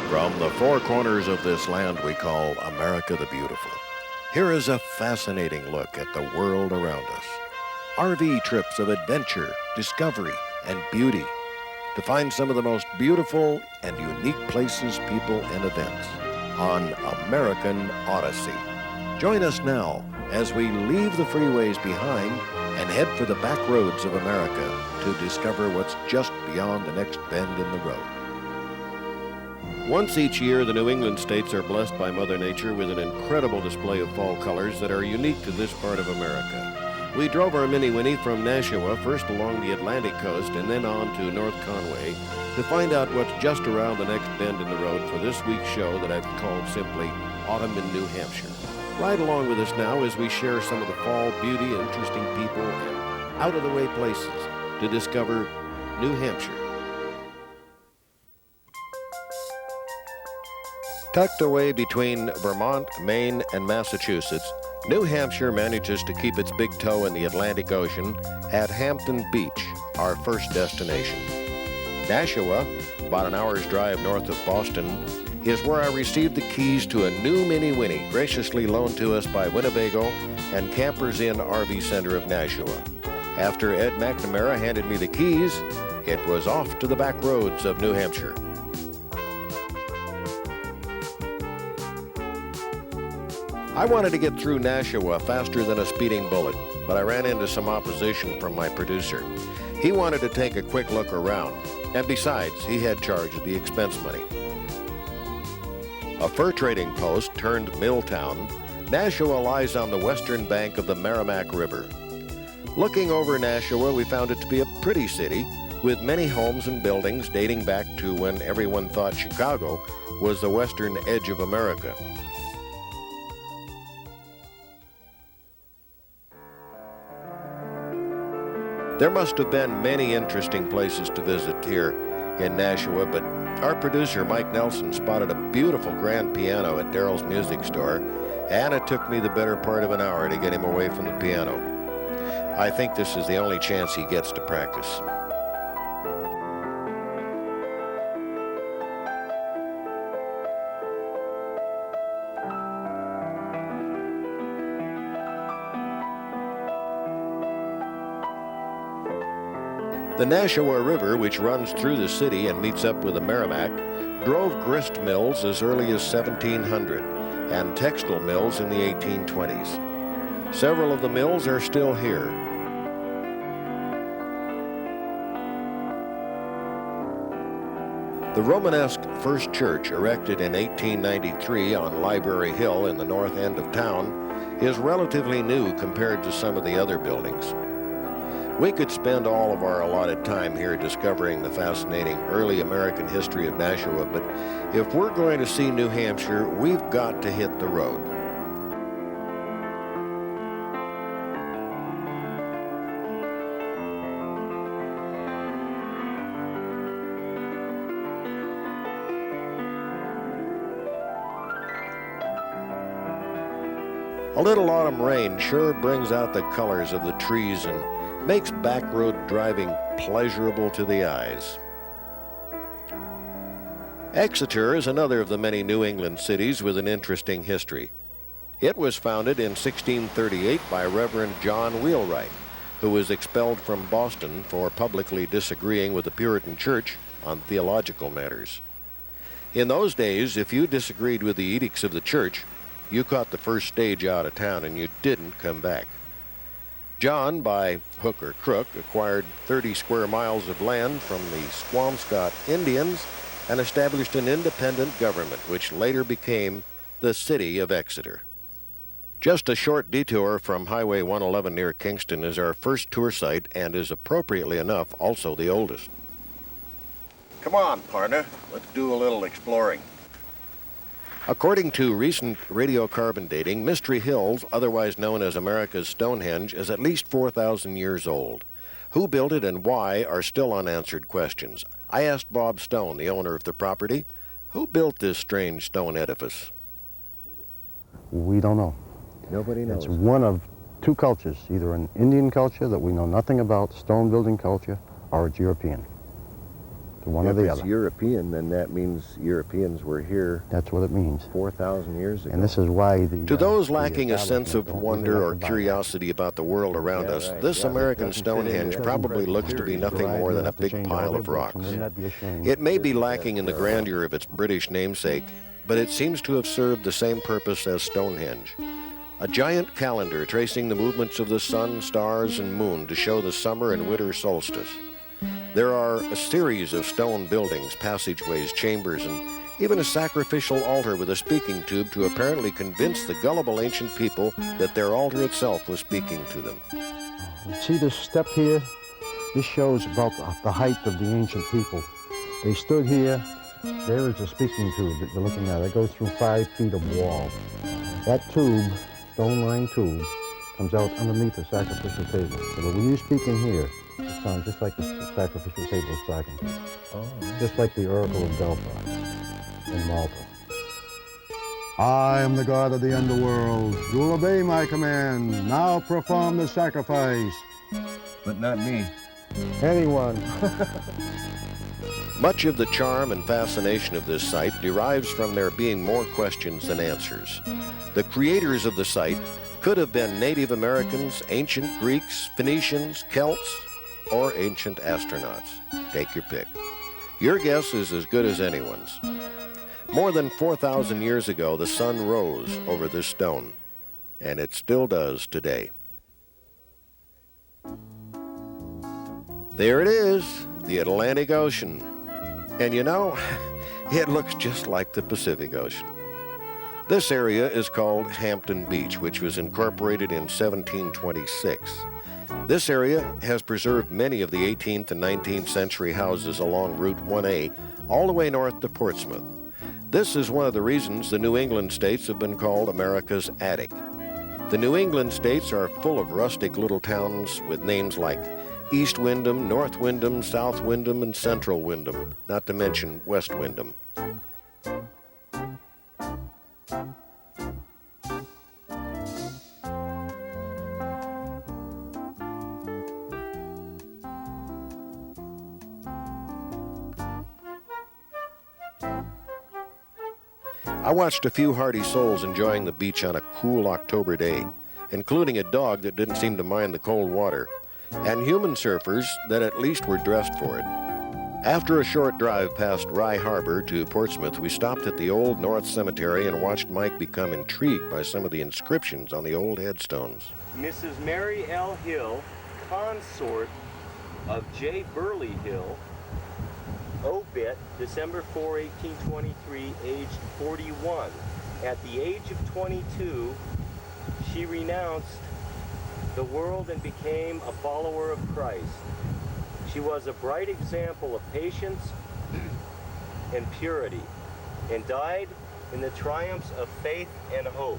From the four corners of this land we call America the Beautiful, here is a fascinating look at the world around us. RV trips of adventure, discovery, and beauty to find some of the most beautiful and unique places, people, and events on American Odyssey. Join us now as we leave the freeways behind and head for the back roads of America to discover what's just beyond the next bend in the road. Once each year, the New England states are blessed by Mother Nature with an incredible display of fall colors that are unique to this part of America. We drove our Mini Winnie from Nashua, first along the Atlantic coast and then on to North Conway, to find out what's just around the next bend in the road for this week's show that I've called simply Autumn in New Hampshire. Ride along with us now as we share some of the fall beauty, interesting people, and out-of-the-way places to discover New Hampshire. Tucked away between Vermont, Maine, and Massachusetts, New Hampshire manages to keep its big toe in the Atlantic Ocean at Hampton Beach, our first destination. Nashua, about an hour's drive north of Boston, is where I received the keys to a new Mini Winnie, graciously loaned to us by Winnebago and Campers Inn RV Center of Nashua. After Ed McNamara handed me the keys, it was off to the back roads of New Hampshire. I wanted to get through Nashua faster than a speeding bullet, but I ran into some opposition from my producer. He wanted to take a quick look around, and besides, he had charge of the expense money. A fur trading post turned mill town, Nashua lies on the western bank of the Merrimack River. Looking over Nashua, we found it to be a pretty city with many homes and buildings dating back to when everyone thought Chicago was the western edge of America. There must have been many interesting places to visit here in Nashua, but our producer, Mike Nelson, spotted a beautiful grand piano at Daryl's Music Store, and it took me the better part of an hour to get him away from the piano. I think this is the only chance he gets to practice. The Nashua River, which runs through the city and meets up with the Merrimack, drove grist mills as early as 1700 and textile mills in the 1820s. Several of the mills are still here. The Romanesque First Church, erected in 1893 on Library Hill in the north end of town, is relatively new compared to some of the other buildings. We could spend all of our allotted time here discovering the fascinating early American history of Nashua, but if we're going to see New Hampshire, we've got to hit the road. A little autumn rain sure brings out the colors of the trees and makes back road driving pleasurable to the eyes. Exeter is another of the many New England cities with an interesting history. It was founded in 1638 by Reverend John Wheelwright, who was expelled from Boston for publicly disagreeing with the Puritan Church on theological matters. In those days, if you disagreed with the edicts of the church, you caught the first stage out of town and you didn't come back. John, by hook or crook, acquired 30 square miles of land from the Squamscott Indians and established an independent government, which later became the city of Exeter. Just a short detour from Highway 111 near Kingston is our first tour site and is, appropriately enough, also the oldest. Come on, partner. Let's do a little exploring. According to recent radiocarbon dating, Mystery Hills, otherwise known as America's Stonehenge, is at least 4,000 years old. Who built it and why are still unanswered questions. I asked Bob Stone, the owner of the property, who built this strange stone edifice? We don't know. Nobody knows. It's one of two cultures, either an Indian culture that we know nothing about, stone building culture, or it's European. one or If the it's other. European, then that means Europeans were here That's what it means. 4,000 years ago. And this is why the... To those the lacking a sense of establishment don't wonder even or like to buy curiosity about the world around Yeah, us, right. this Yeah, American doesn't fit into Stonehenge the probably present looks to be theory. nothing Right, more you than a have to big change all pile their of books, rocks. and wouldn't that be a shame? It may be lacking in the grandeur of its British namesake, but it seems to have served the same purpose as Stonehenge. A giant calendar tracing the movements of the sun, stars, and moon to show the summer and winter solstice. There are a series of stone buildings, passageways, chambers, and even a sacrificial altar with a speaking tube to apparently convince the gullible ancient people that their altar itself was speaking to them. See this step here? This shows about the height of the ancient people. They stood here. There is a speaking tube that you're looking at. It goes through 5 feet of wall. That tube, stone-lined tube, comes out underneath the sacrificial table. So that when you speak in here, it sounds just like the sacrificial table is talking to you. Just like the Oracle of Delphi in Malta. I am the god of the underworld. You will obey my command. Now perform the sacrifice. But not me. Anyone. Much of the charm and fascination of this site derives from there being more questions than answers. The creators of the site could have been Native Americans, ancient Greeks, Phoenicians, Celts, or ancient astronauts. Take your pick. Your guess is as good as anyone's. More than 4,000 years ago, the sun rose over this stone, and it still does today. There it is, the Atlantic Ocean. And you know, it looks just like the Pacific Ocean. This area is called Hampton Beach, which was incorporated in 1726. This area has preserved many of the 18th and 19th century houses along Route 1A, all the way north to Portsmouth. This is one of the reasons the New England states have been called America's attic. The New England states are full of rustic little towns with names like East Windham, North Windham, South Windham, and Central Windham, not to mention West Windham. I watched a few hardy souls enjoying the beach on a cool October day, including a dog that didn't seem to mind the cold water, and human surfers that at least were dressed for it. After a short drive past Rye Harbor to Portsmouth, we stopped at the Old North Cemetery and watched Mike become intrigued by some of the inscriptions on the old headstones. Mrs. Mary L. Hill, consort of J. Burley Hill, obit December 4, 1823, aged 41. At the age of 22, she renounced the world and became a follower of Christ. She was a bright example of patience and purity, and died in the triumphs of faith and hope.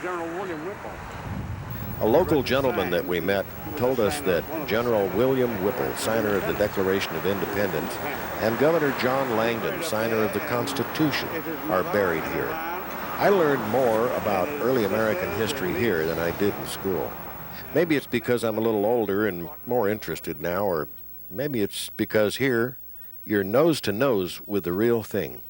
General William Whipple. A local gentleman that we met told us that General William Whipple, signer of the Declaration of Independence, and Governor John Langdon, signer of the Constitution, are buried here. I learned more about early American history here than I did in school. Maybe it's because I'm a little older and more interested now, or maybe it's because here you're nose to nose with the real thing.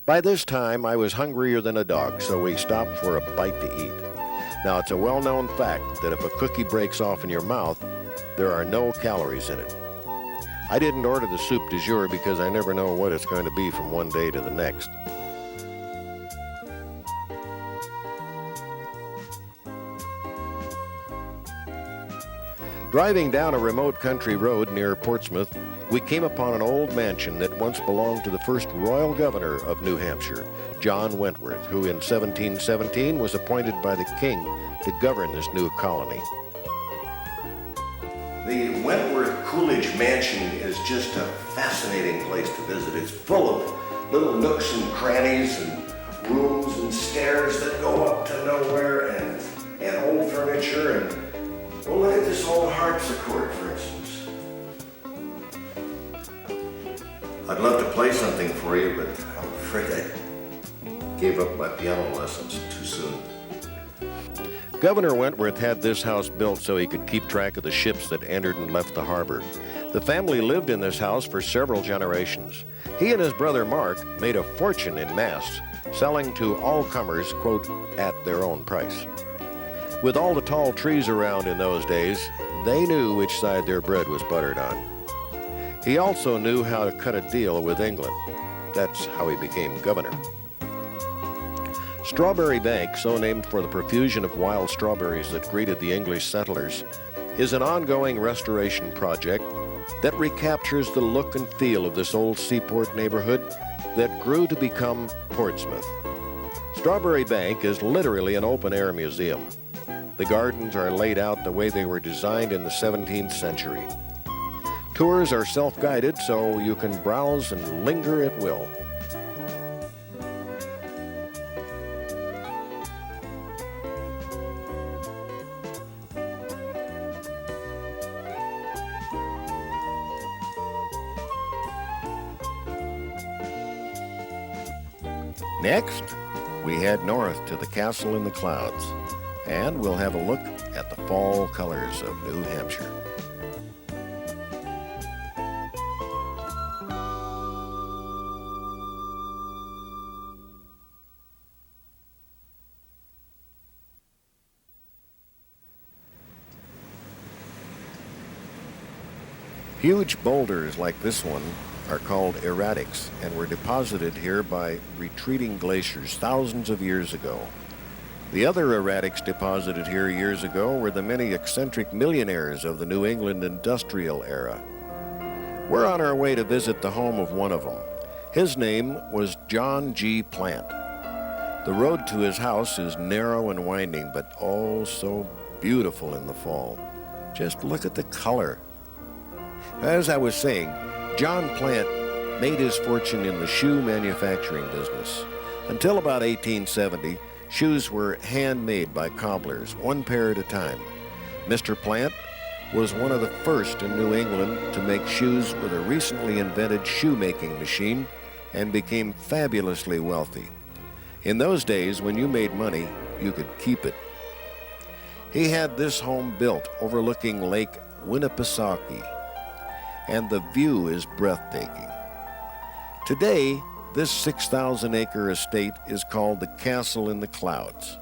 By this time, I was hungrier than a dog, so we stopped for a bite to eat. Now, it's a well-known fact that if a cookie breaks off in your mouth, there are no calories in it. I didn't order the soup du jour because I never know what it's going to be from one day to the next. Driving down a remote country road near Portsmouth, we came upon an old mansion that once belonged to the first royal governor of New Hampshire, John Wentworth, who in 1717 was appointed by the king to govern this new colony. The Wentworth Coolidge Mansion is just a fascinating place to visit. It's full of little nooks and crannies and rooms and stairs that go up to nowhere and old furniture. And well, look at this old harpsichord, for instance. I'd love to play something for you, but I'm afraid I gave up my piano lessons too soon. Governor Wentworth had this house built so he could keep track of the ships that entered and left the harbor. The family lived in this house for several generations. He and his brother Mark made a fortune in masts, selling to all comers, quote, at their own price. With all the tall trees around in those days, they knew which side their bread was buttered on. He also knew how to cut a deal with England. That's how he became governor. Strawberry Bank, so named for the profusion of wild strawberries that greeted the English settlers, is an ongoing restoration project that recaptures the look and feel of this old seaport neighborhood that grew to become Portsmouth. Strawberry Bank is literally an open-air museum. The gardens are laid out the way they were designed in the 17th century. Tours are self-guided, so you can browse and linger at will. Next, we head north to the castle in the clouds, and we'll have a look at the fall colors of New Hampshire. Huge boulders like this one are called erratics and were deposited here by retreating glaciers thousands of years ago. The other erratics deposited here years ago were the many eccentric millionaires of the New England industrial era. We're on our way to visit the home of one of them. His name was John G. Plant. The road to his house is narrow and winding, but oh so beautiful in the fall. Just look at the color. As I was saying, John Plant made his fortune in the shoe manufacturing business. Until about 1870, shoes were handmade by cobblers, one pair at a time. Mr. Plant was one of the first in New England to make shoes with a recently invented shoemaking machine and became fabulously wealthy. In those days, when you made money, you could keep it. He had this home built overlooking Lake Winnipesaukee, and the view is breathtaking. Today, this 6,000-acre estate is called the Castle in the Clouds.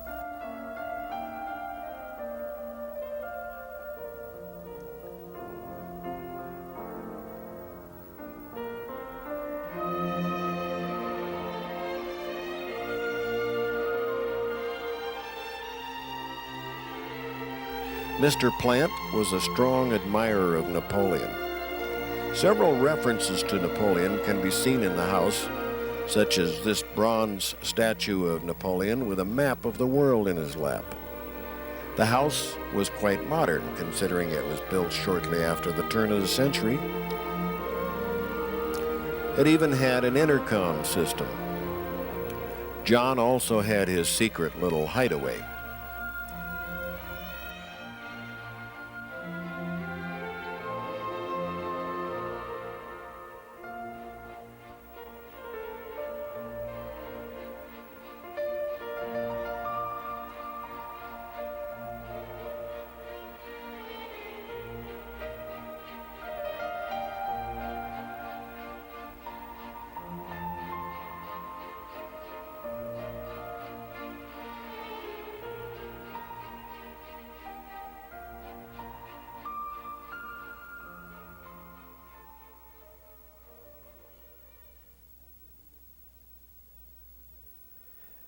Mr. Plant was a strong admirer of Napoleon. Several references to Napoleon can be seen in the house, such as this bronze statue of Napoleon with a map of the world in his lap. The house was quite modern, considering it was built shortly after the turn of the century. It even had an intercom system. John also had his secret little hideaway.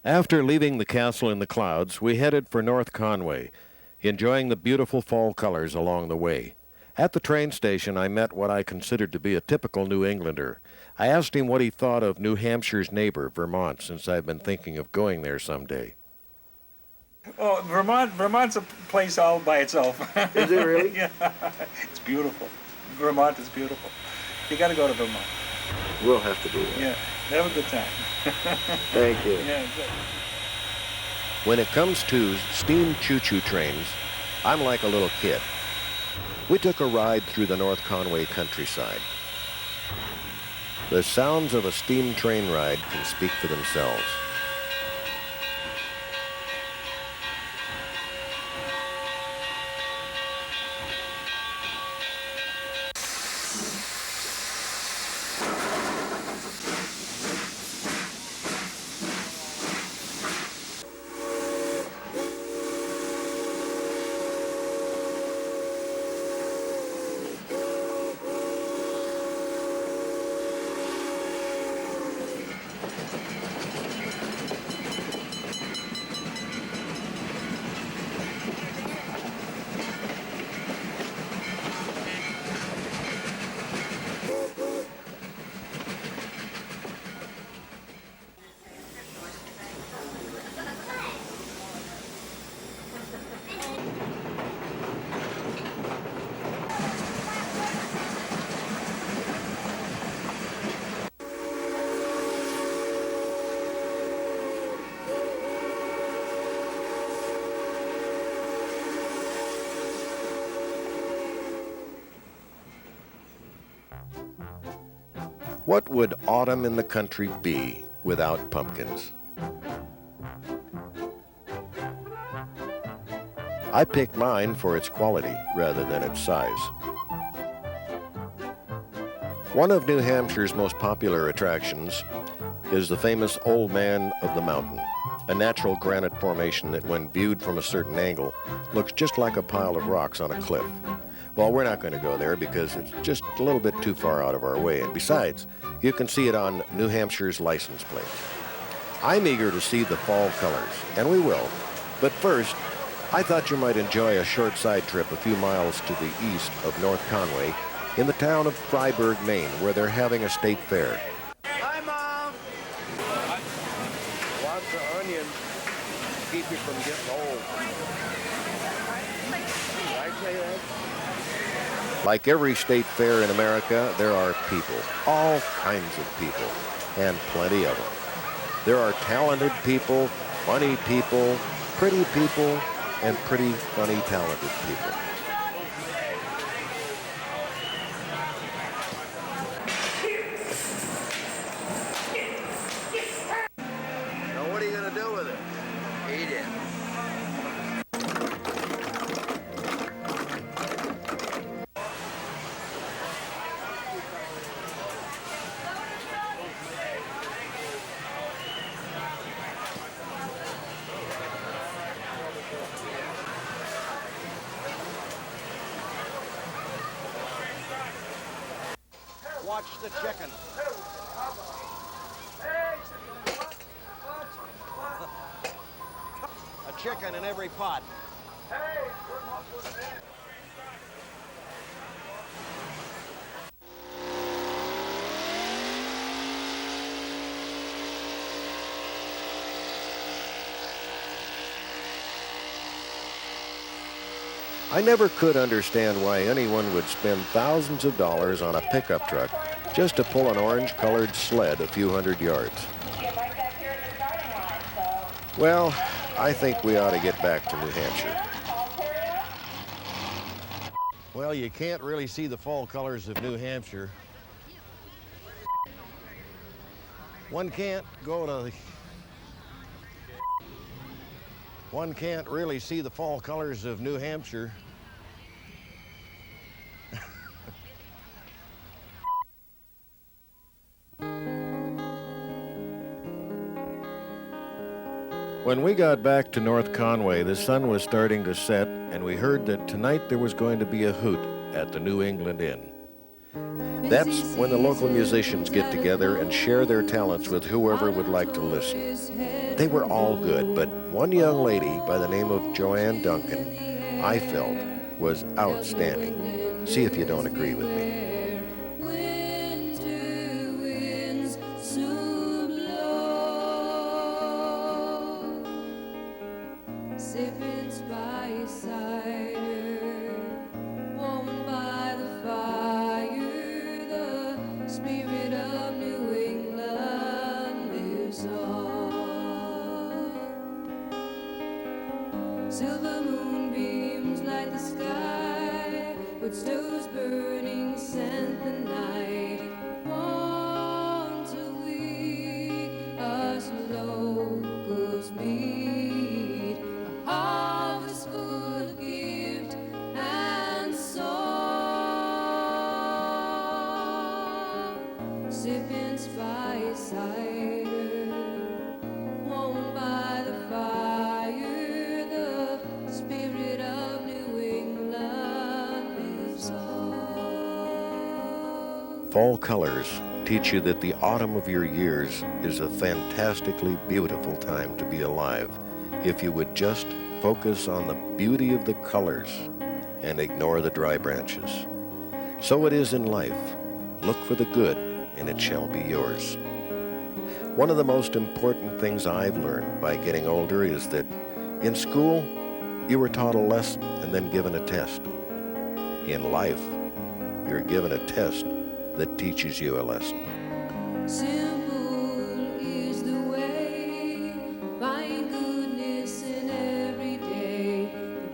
After leaving the castle in the clouds, we headed for North Conway, enjoying the beautiful fall colors along the way. At the train station, I met what I considered to be a typical New Englander. I asked him what he thought of New Hampshire's neighbor, Vermont, since I've been thinking of going there someday. Oh, Vermont's a place all by itself. Is it really? Yeah, it's beautiful. Vermont is beautiful. You got to go to Vermont. We'll have to do that. Yeah, have a good time. Thank you. Yeah, good. When it comes to steam choo-choo trains, I'm like a little kid. We took a ride through the North Conway countryside. The sounds of a steam train ride can speak for themselves. What would autumn in the country be without pumpkins? I picked mine for its quality rather than its size. One of New Hampshire's most popular attractions is the famous Old Man of the Mountain, a natural granite formation that when viewed from a certain angle looks just like a pile of rocks on a cliff. Well, we're not going to go there because it's just a little bit too far out of our way, and besides, you can see it on New Hampshire's license plate. I'm eager to see the fall colors, and we will, but first, I thought you might enjoy a short side trip a few miles to the east of North Conway in the town of Fryeburg, Maine, where they're having a state fair. Hi, Mom. Lots of onions keep you from getting old. Did I say that? Like every state fair in America, there are people, all kinds of people, and plenty of them. There are talented people, funny people, pretty people, and pretty funny, talented people. Now what are you going to do with it? Eat it. Watch the chicken. A chicken in every pot. I never could understand why anyone would spend thousands of dollars on a pickup truck just to pull an orange-colored sled a few hundred yards. Well, I think we ought to get back to New Hampshire. Well, you can't really see the fall colors of New Hampshire. One can't really see the fall colors of New Hampshire. When we got back to North Conway, the sun was starting to set, and we heard that tonight there was going to be a hoot at the New England Inn. That's when the local musicians get together and share their talents with whoever would like to listen. They were all good, but one young lady by the name of Joanne Duncan, I felt, was outstanding. See if you don't agree with me. Sipping spice cider, warmed by the fire, the spirit of New England lives on. Silver moonbeams light the sky, with stoves burning scent the night. Want to we us locals meet, a harvest full of gift and song, sipping spice cider, warmed by the fire, the spirit of New England lives on. Fall colors teach you that the autumn of your years is a fantastically beautiful time to be alive if you would just focus on the beauty of the colors and ignore the dry branches. So it is in life. Look for the good, and it shall be yours. One of the most important things I've learned by getting older is that in school, you were taught a lesson and then given a test. In life, you're given a test that teaches you a lesson. Simple is the way, find goodness in every day.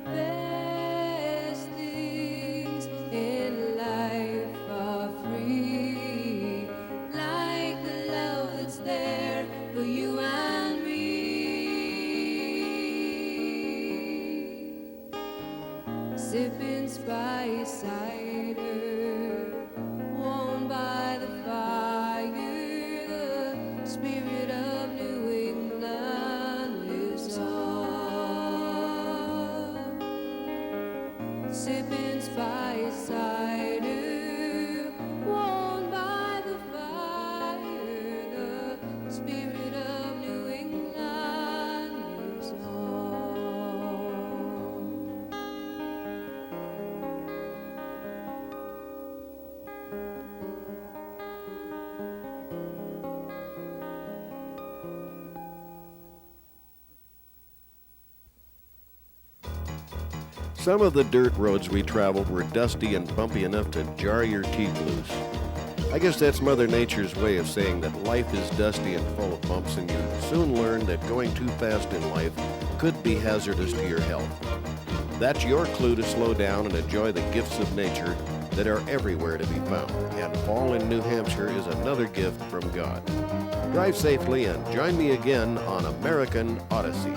The best things in life are free. Life sipping spice cider, warmed by the fire, the spirit of New England lives on. Sipping spice cider, warmed by the fire, the spirit of New England lives on. Some of the dirt roads we traveled were dusty and bumpy enough to jar your teeth loose. I guess that's Mother Nature's way of saying that life is dusty and full of bumps, and you soon learn that going too fast in life could be hazardous to your health. That's your clue to slow down and enjoy the gifts of nature that are everywhere to be found. And fall in New Hampshire is another gift from God. Drive safely and join me again on American Odyssey.